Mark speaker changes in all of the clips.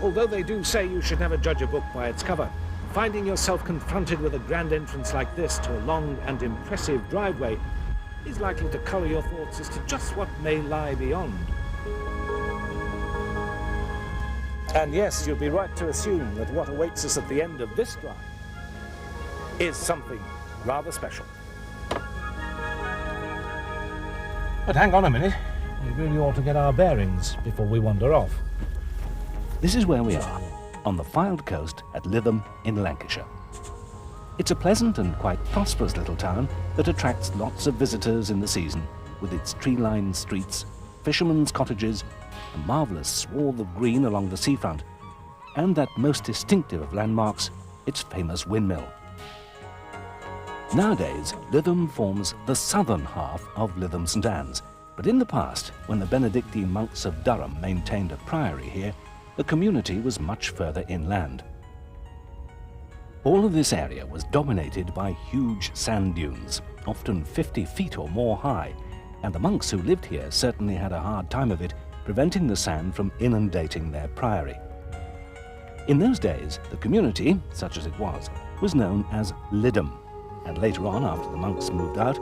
Speaker 1: Although they do say you should never judge a book by its cover, finding yourself confronted with a grand entrance like this to a long and impressive driveway is likely to colour your thoughts as to just what may lie beyond. And yes, you'd be right to assume that what awaits us at the end of this drive is something rather special. But hang on a minute, we really ought to get our bearings before we wander off.
Speaker 2: This is where we are, on the Fylde coast at Lytham in Lancashire. It's a pleasant and quite prosperous little town that attracts lots of visitors in the season, with its tree-lined streets, fishermen's cottages, a marvellous swath of green along the seafront, and that most distinctive of landmarks, its famous windmill. Nowadays, Lytham forms the southern half of Lytham St Anne's, but in the past, when the Benedictine monks of Durham maintained a priory here, the community was much further inland. All of this area was dominated by huge sand dunes, often 50 feet or more high, and the monks who lived here certainly had a hard time of it, preventing the sand from inundating their priory. In those days, the community, such as it was known as Lytham, and later on, after the monks moved out,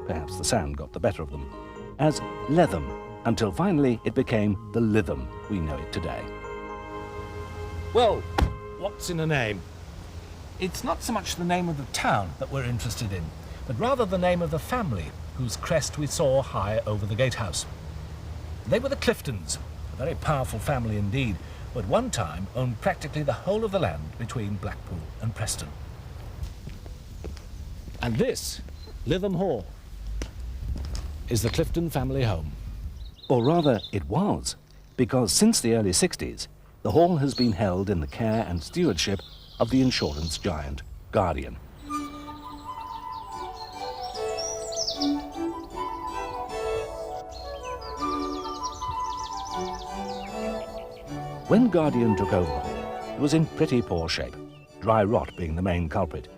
Speaker 2: perhaps the sand got the better of them, as Lytham, until finally it became the Lytham we know it today.
Speaker 1: Well, what's in a name? It's not so much the name of the town that we're interested in, but rather the name of the family whose crest we saw high over the gatehouse. They were the Cliftons, a very powerful family indeed, who at one time owned practically the whole of the land between Blackpool and Preston. And this, Lytham Hall, is the Clifton family home.
Speaker 2: Or rather, it was, because since the early 60s, the hall has been held in the care and stewardship of the insurance giant, Guardian. When Guardian took over the hall, it was in pretty poor shape, dry rot being the main culprit.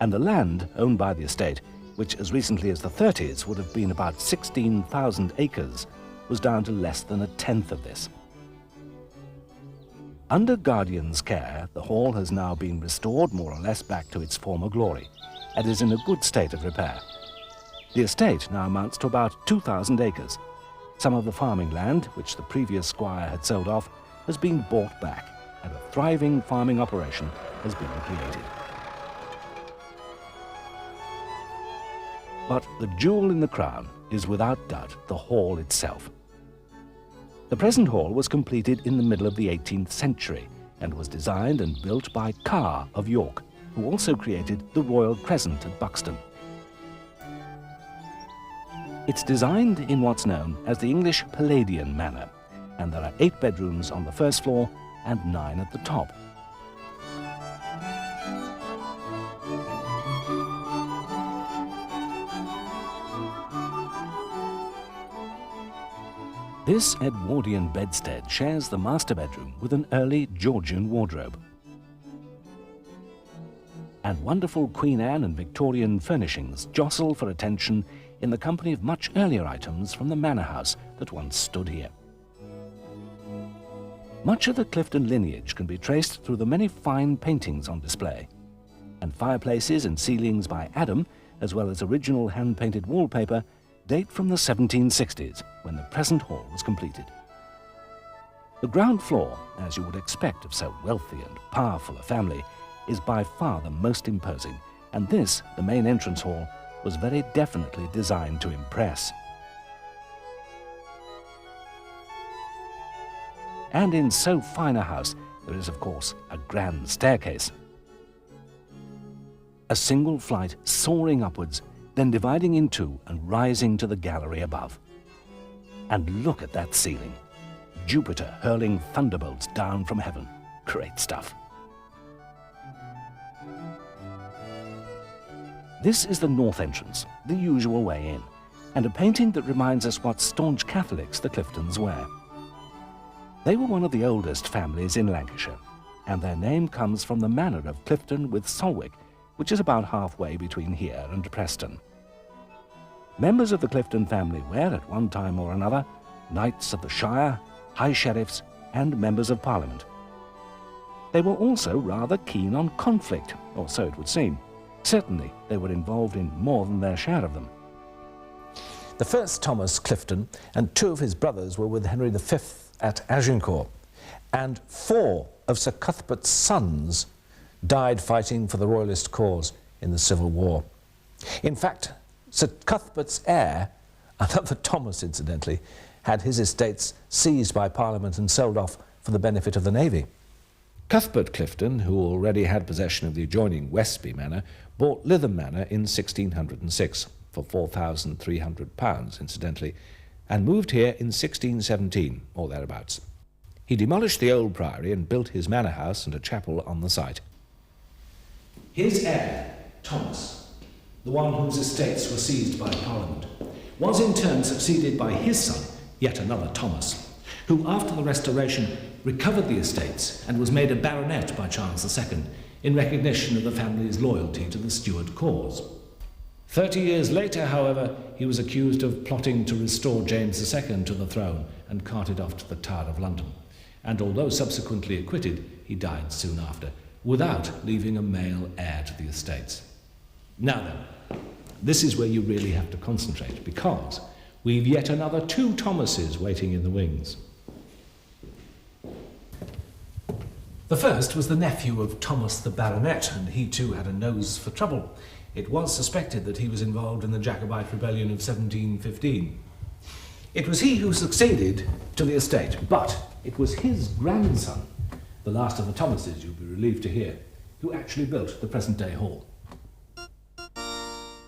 Speaker 2: And the land owned by the estate, which as recently as the 30s would have been about 16,000 acres, was down to less than a tenth of this. Under Guardian's care, the hall has now been restored more or less back to its former glory and is in a good state of repair. The estate now amounts to about 2,000 acres. Some of the farming land, which the previous squire had sold off, has been bought back, and a thriving farming operation has been created. But the jewel in the crown is without doubt the hall itself. The present hall was completed in the middle of the 18th century and was designed and built by Carr of York, who also created the Royal Crescent at Buxton. It's designed in what's known as the English Palladian manner, and there are 8 bedrooms on the first floor and 9 at the top. This Edwardian bedstead shares the master bedroom with an early Georgian wardrobe. And wonderful Queen Anne and Victorian furnishings jostle for attention in the company of much earlier items from the manor house that once stood here. Much of the Clifton lineage can be traced through the many fine paintings on display, and fireplaces and ceilings by Adam, as well as original hand-painted wallpaper, date from the 1760s, when the present hall was completed. The ground floor, as you would expect of so wealthy and powerful a family, is by far the most imposing, and this, the main entrance hall, was very definitely designed to impress. And in so fine a house, there is, of course, a grand staircase. A single flight soaring upwards, then dividing in two and rising to the gallery above. And look at that ceiling. Jupiter hurling thunderbolts down from heaven. Great stuff. This is the north entrance, the usual way in, and a painting that reminds us what staunch Catholics the Cliftons were. They were one of the oldest families in Lancashire, and their name comes from the manor of Clifton with Solwick, which is about halfway between here and Preston. Members of the Clifton family were, at one time or another, knights of the Shire, high sheriffs, and members of Parliament. They were also rather keen on conflict, or so it would seem. Certainly, they were involved in more than their share of them.
Speaker 1: The first Thomas Clifton and 2 of his brothers were with Henry V at Agincourt, and 4 of Sir Cuthbert's sons died fighting for the Royalist cause in the Civil War. In fact, Sir Cuthbert's heir, another Thomas incidentally, had his estates seized by Parliament and sold off for the benefit of the Navy. Cuthbert Clifton, who already had possession of the adjoining Westby Manor, bought Lytham Manor in 1606 for £4,300, incidentally, and moved here in 1617, or thereabouts. He demolished the old priory and built his manor house and a chapel on the site. His heir, Thomas, the one whose estates were seized by Parliament, was in turn succeeded by his son, yet another Thomas, who after the Restoration recovered the estates and was made a baronet by Charles II in recognition of the family's loyalty to the Stuart cause. 30 years later, however, he was accused of plotting to restore James II to the throne and carted off to the Tower of London. And although subsequently acquitted, he died soon after, without leaving a male heir to the estates. Now then, this is where you really have to concentrate, because we've yet another 2 Thomases waiting in the wings. The first was the nephew of Thomas the Baronet, and he too had a nose for trouble. It was suspected that he was involved in the Jacobite rebellion of 1715. It was he who succeeded to the estate, but it was his grandson, the last of the Thomases, you'll be relieved to hear, who actually built the present-day hall.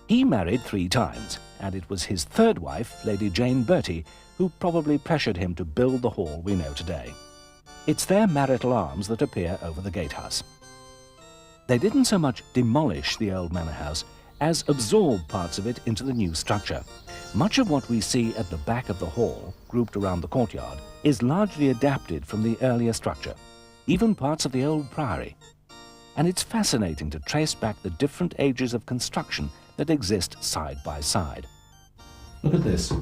Speaker 2: He married 3 times, and it was his 3rd wife, Lady Jane Bertie, who probably pressured him to build the hall we know today. It's their marital arms that appear over the gatehouse. They didn't so much demolish the old manor house as absorb parts of it into the new structure. Much of what we see at the back of the hall, grouped around the courtyard, is largely adapted from the earlier structure, even parts of the old priory. And it's fascinating to trace back the different ages of construction that exist side by side.
Speaker 1: Look at this.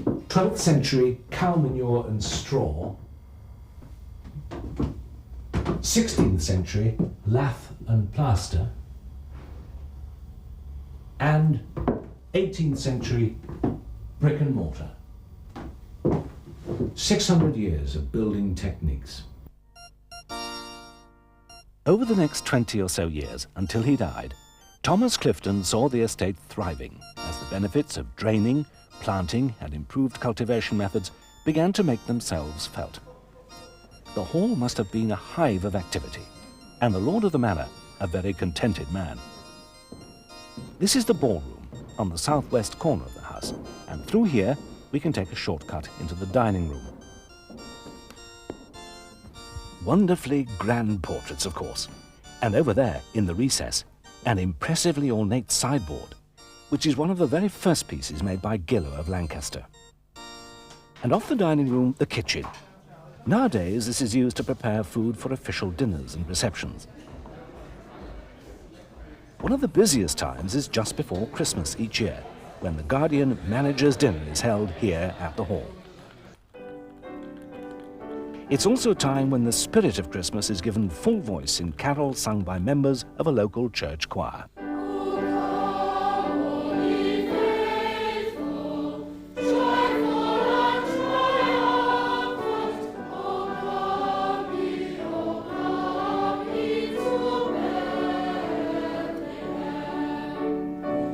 Speaker 1: 12th century cow manure and straw. 16th century lath and plaster. And 18th century brick and mortar. 600 years of building techniques.
Speaker 2: Over the next 20 or so years, until he died, Thomas Clifton saw the estate thriving as the benefits of draining, planting and improved cultivation methods began to make themselves felt. The hall must have been a hive of activity, and the lord of the manor a very contented man. This is the ballroom on the southwest corner of the house, and through here we can take a shortcut into the dining room. Wonderfully grand portraits, of course, and over there, in the recess, an impressively ornate sideboard, which is one of the very first pieces made by Gillow of Lancaster. And off the dining room, the kitchen. Nowadays, this is used to prepare food for official dinners and receptions. One of the busiest times is just before Christmas each year, when the Guardian Manager's Dinner is held here at the hall. It's also a time when the spirit of Christmas is given full voice in carols sung by members of a local church choir.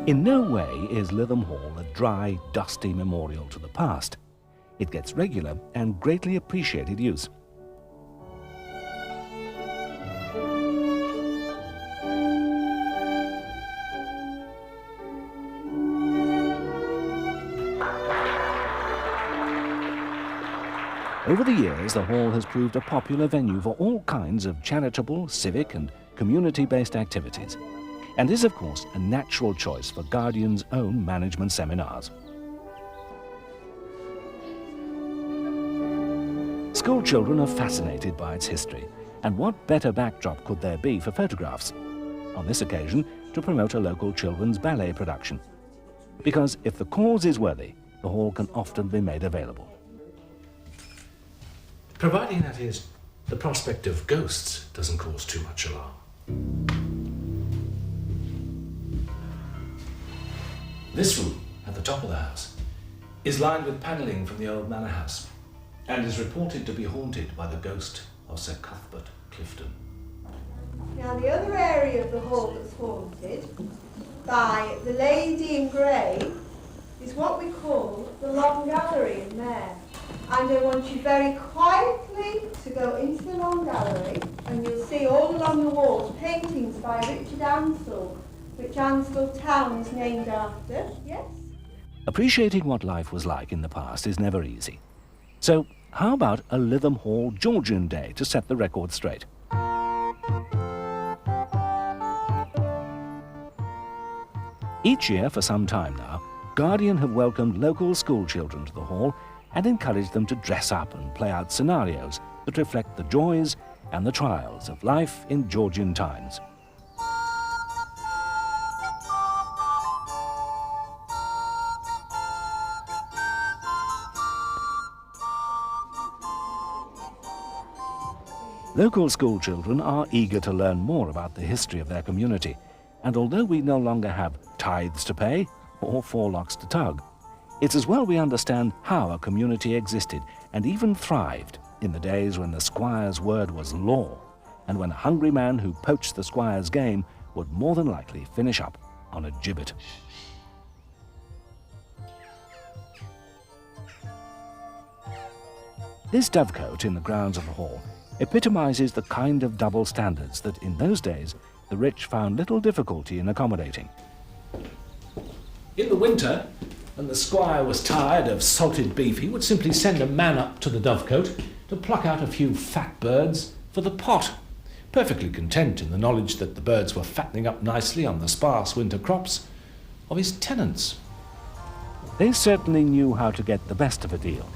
Speaker 2: In no way is Lytham Hall a dry, dusty memorial to the past. It gets regular and greatly appreciated use. Over the years, the hall has proved a popular venue for all kinds of charitable, civic and community-based activities, and is, of course, a natural choice for Guardian's own management seminars. School children are fascinated by its history, and what better backdrop could there be for photographs? On this occasion, to promote a local children's ballet production. Because if the cause is worthy, the hall can often be made available. Providing, that is,
Speaker 1: the prospect of ghosts doesn't cause too much alarm. This room, at the top of the house, is lined with panelling from the old manor house and is reported to be haunted by the ghost of Sir Cuthbert Clifton.
Speaker 3: Now the other area of the hall that's haunted by the lady in grey is what we call the long gallery in there. And I want you very quietly to go into the long gallery, and you'll see all along the walls paintings by Richard Ansell, which Ansell town is named after, yes?
Speaker 2: Appreciating what life was like in the past is never easy. So how about a Lytham Hall Georgian Day to set the record straight? Each year for some time now, Guardian have welcomed local school children to the hall and encouraged them to dress up and play out scenarios that reflect the joys and the trials of life in Georgian times. Local school children are eager to learn more about the history of their community, and although we no longer have tithes to pay or forelocks to tug, it's as well we understand how a community existed and even thrived in the days when the squire's word was law, and when a hungry man who poached the squire's game would more than likely finish up on a gibbet. This dovecote in the grounds of the hall epitomizes the kind of double standards that in those days the rich found little difficulty in accommodating.
Speaker 1: In the winter, when the squire was tired of salted beef, he would simply send a man up to the dovecote to pluck out a few fat birds for the pot, perfectly content in the knowledge that the birds were fattening up nicely on the sparse winter crops of his tenants.
Speaker 2: They certainly knew how to get the best of a deal,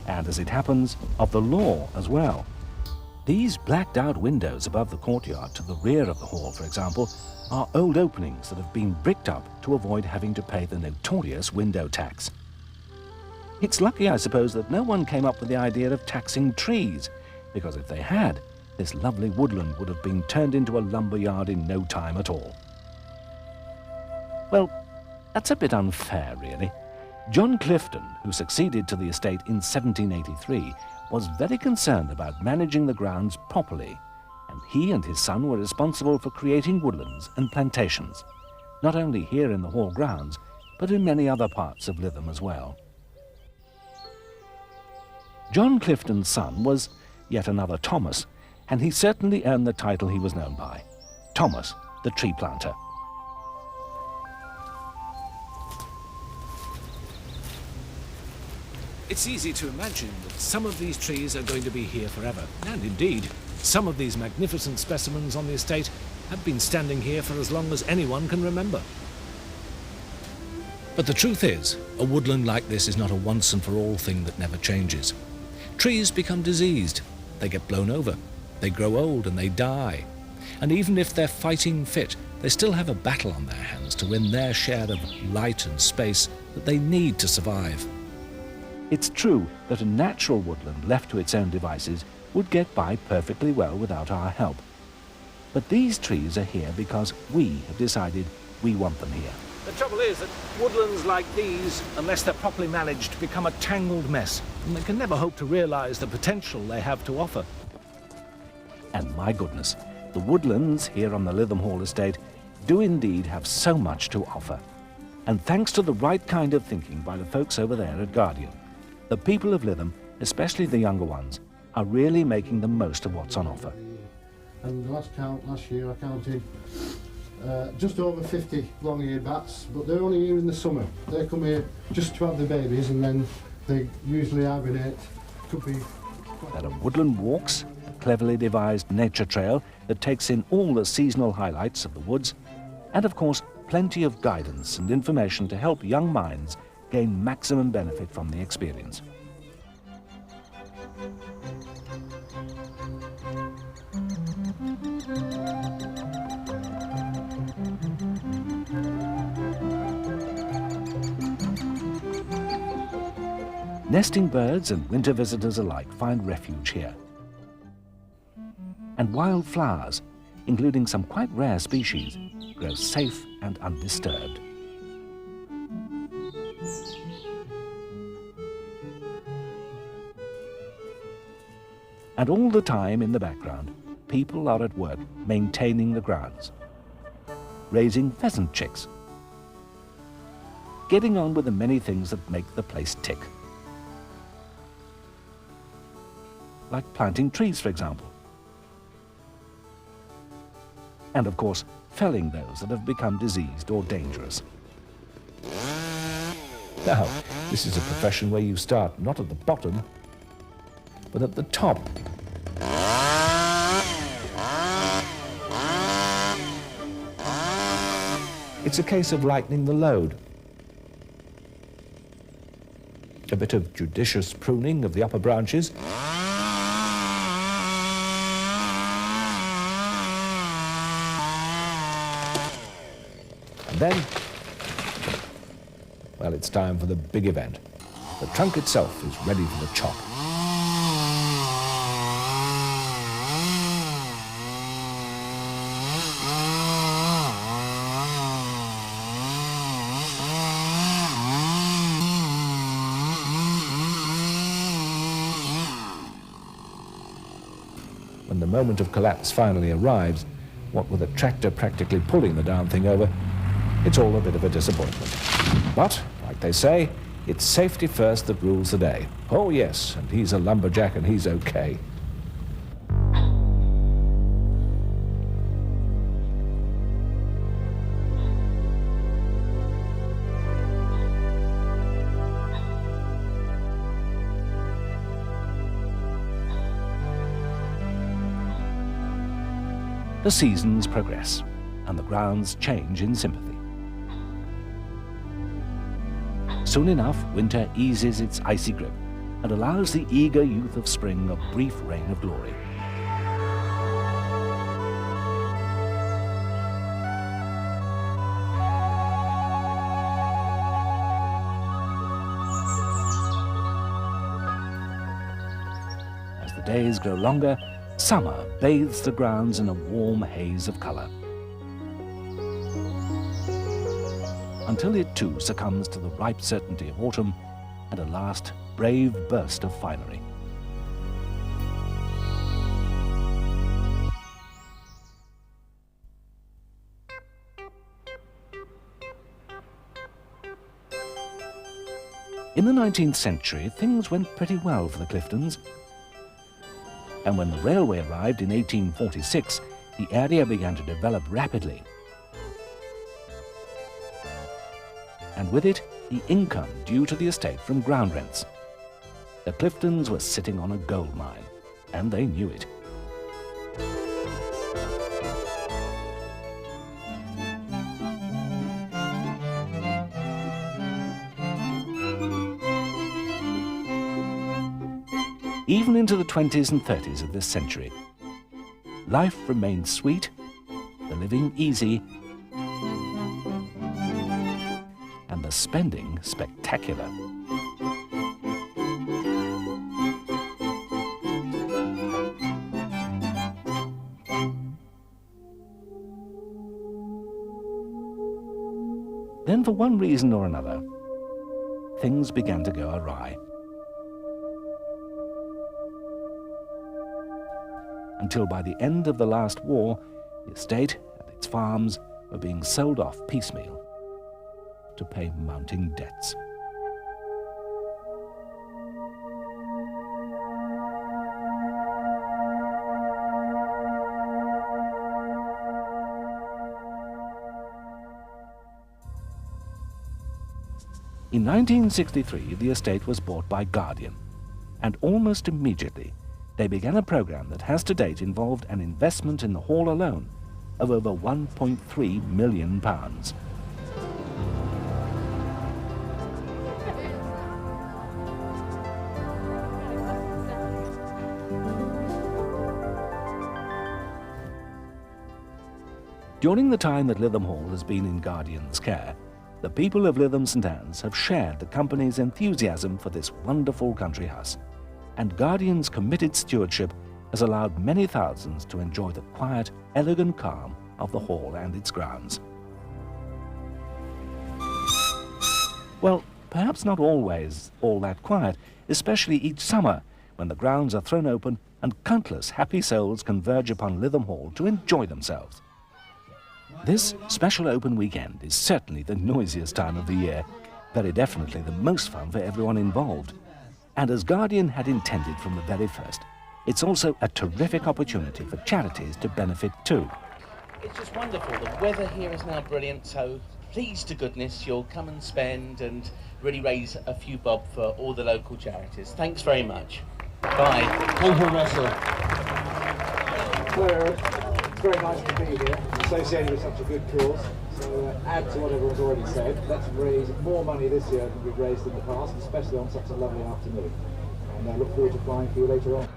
Speaker 2: and as it happens, of the law as well. These blacked-out windows above the courtyard to the rear of the hall, for example, are old openings that have been bricked up to avoid having to pay the notorious window tax. It's lucky, I suppose, that no one came up with the idea of taxing trees, because if they had, this lovely woodland would have been turned into a lumber yard in no time at all. Well, that's a bit unfair, really. John Clifton, who succeeded to the estate in 1783, was very concerned about managing the grounds properly, and he and his son were responsible for creating woodlands and plantations, not only here in the hall grounds, but in many other parts of Lytham as well. John Clifton's son was yet another Thomas, and he certainly earned the title he was known by, Thomas the Tree Planter.
Speaker 1: It's easy to imagine that some of these trees are going to be here forever, and indeed, some of these magnificent specimens on the estate have been standing here for as long as anyone can remember. But the truth is, a woodland like this is not a once-and-for-all thing that never changes. Trees become diseased, they get blown over, they grow old and they die. And even if they're fighting fit, they still have a battle on their hands to win their share of light and space that they need to survive.
Speaker 2: It's true that a natural woodland left to its own devices would get by perfectly well without our help. But these trees are here because we have decided we want them here.
Speaker 1: The trouble is that woodlands like these, unless they're properly managed, become a tangled mess, and they can never hope to realize the potential they have to offer.
Speaker 2: And my goodness, the woodlands here on the Lytham Hall estate do indeed have so much to offer. And thanks to the right kind of thinking by the folks over there at Guardian, the people of Lytham, especially the younger ones, are really making the most of what's on offer.
Speaker 4: And the last year I counted just over 50 long-eared bats, but they're only here in the summer. They come here just to have their babies, and then they usually hibernate. Could be.
Speaker 2: There are woodland walks, a cleverly devised nature trail that takes in all the seasonal highlights of the woods, and of course plenty of guidance and information to help young minds gain maximum benefit from the experience. Nesting birds and winter visitors alike find refuge here. and wild flowers, including some quite rare species, grow safe and undisturbed. And all the time in the background, people are at work maintaining the grounds, raising pheasant chicks, getting on with the many things that make the place tick. Like planting trees, for example. And of course, felling those that have become diseased or dangerous. Now, this is a profession where you start not at the bottom, but at the top. It's a case of lightening the load. A bit of judicious pruning of the upper branches. And then, well, it's time for the big event. The trunk itself is ready for the chop. When the moment of collapse finally arrives, what with a tractor practically pulling the darn thing over, it's all a bit of a disappointment. But, like they say, it's safety first that rules the day. Oh yes, and he's a lumberjack and he's okay. The seasons progress, and the grounds change in sympathy. Soon enough, winter eases its icy grip and allows the eager youth of spring a brief reign of glory. As the days grow longer, summer bathes the grounds in a warm haze of colour, until it too succumbs to the ripe certainty of autumn and a last brave burst of finery. In the 19th century, things went pretty well for the Cliftons. And when the railway arrived in 1846, the area began to develop rapidly. And with it, the income due to the estate from ground rents. The Cliftons were sitting on a gold mine, and they knew it. Even into the 20s and 30s of this century, life remained sweet, the living easy, and the spending spectacular. Then, for one reason or another, things began to go awry. Until by the end of the last war, the estate and its farms were being sold off piecemeal to pay mounting debts. In 1963, the estate was bought by Guardian, and almost immediately they began a program that has to date involved an investment in the hall alone of over £1.3 million. During the time that Lytham Hall has been in Guardian's care, the people of Lytham St Anne's have shared the company's enthusiasm for this wonderful country house, and Guardian's committed stewardship has allowed many thousands to enjoy the quiet, elegant calm of the hall and its grounds. Well, perhaps not always all that quiet, especially each summer when the grounds are thrown open and countless happy souls converge upon Lytham Hall to enjoy themselves. This special open weekend is certainly the noisiest time of the year, very definitely the most fun for everyone involved. And as Guardian had intended from the very first, it's also a terrific opportunity for charities to benefit too.
Speaker 5: It's just wonderful. The weather here is now brilliant, so please to goodness you'll come and spend and really raise a few bob for all the local charities. Thanks very much. Bye.
Speaker 6: Thank you, Russell. Well, it's very nice to be here, associated with such a good cause. So add to what everyone's already said, let's raise more money this year than we've raised in the past, especially on such a lovely afternoon. And I look forward to flying for you later on.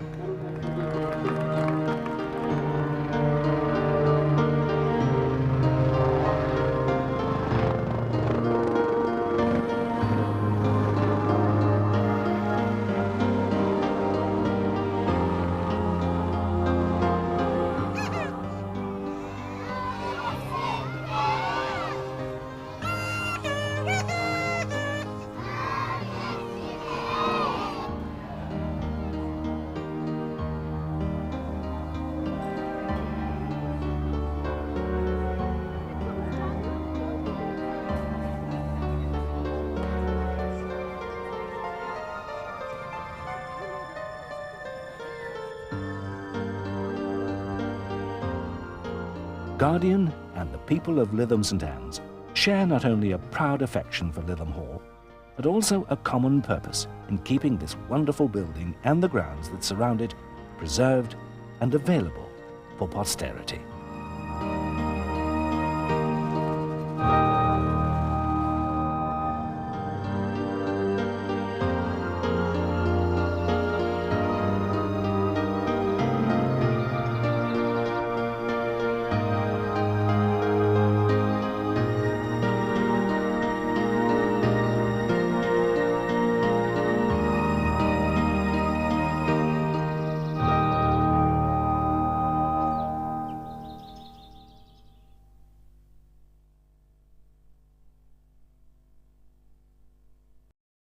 Speaker 2: Guardian and the people of Lytham St Anne's share not only a proud affection for Lytham Hall, but also a common purpose in keeping this wonderful building and the grounds that surround it preserved and available for posterity.